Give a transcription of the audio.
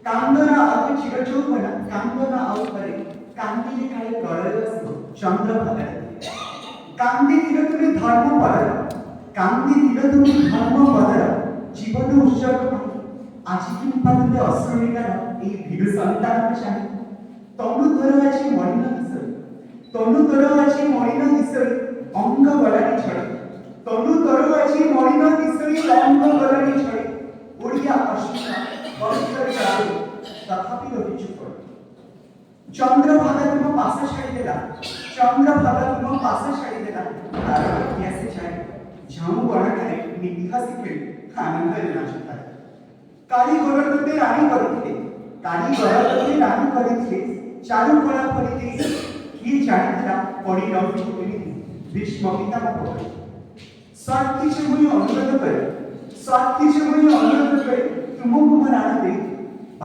କାନ୍ଦନା ଆଉ ଚିର ଯୌବନ କାନ୍ଦନା ଆଉ ପରେ କାନ୍ଦିଲେ କାଳେ ପ୍ରଳୟ ଆସିବ ଚନ୍ଦ୍ରଭାଗା କାନ୍ଦିଥିଲ ତୁମେ ଧର୍ମ ପରର କାନ୍ଦିଥିଲ ତୁମେ ଧର୍ମ ପରର ଜୀବନ ଉତ୍ସର୍ଗ ପାଇଁ ଆଜି କିମ୍ବା ତୁମେ ଅଶ୍ରୁଣିକାର এই ভীরু সন্তানকে চাই তনু তোর আছে মলিন কিশোরী তনু তোর আছে মলিন কিশোরী অঙ্গ গলানি ছড়ে তনু তোর আছে মলিন কিশোরী অঙ্গ গলানি ছড়ে ওড়িয়া অশ্বিনা বৎসর যাবে তথাপি রহিছু পড়ে চন্দ্রভাগা তুম পাশে ছাড়ি দেলা চন্দ্রভাগা তুম পাশে ছাড়ি দেলা তার ইতিহাসে ছাড়ি ঝাউ বড়াকারে নিহাসি খেলি আনন্দরে নাচুଥାଏ কারিগর তোতে রানী କରିଥିଲେ কারিগর তোতে রানী କରିଥିଲେ চারু কলা ফলিতে কি জানিଥିଲା পড়ি রহিছু কেমিতি ভীষ্ম পিতামহ পড়ে সৎ কিছু মুই অনুরোধ করে সৎ কিছু মুই অনুরোধ করে তুমକୁ ମୋ ରାଣ ଦେଇଥିଲି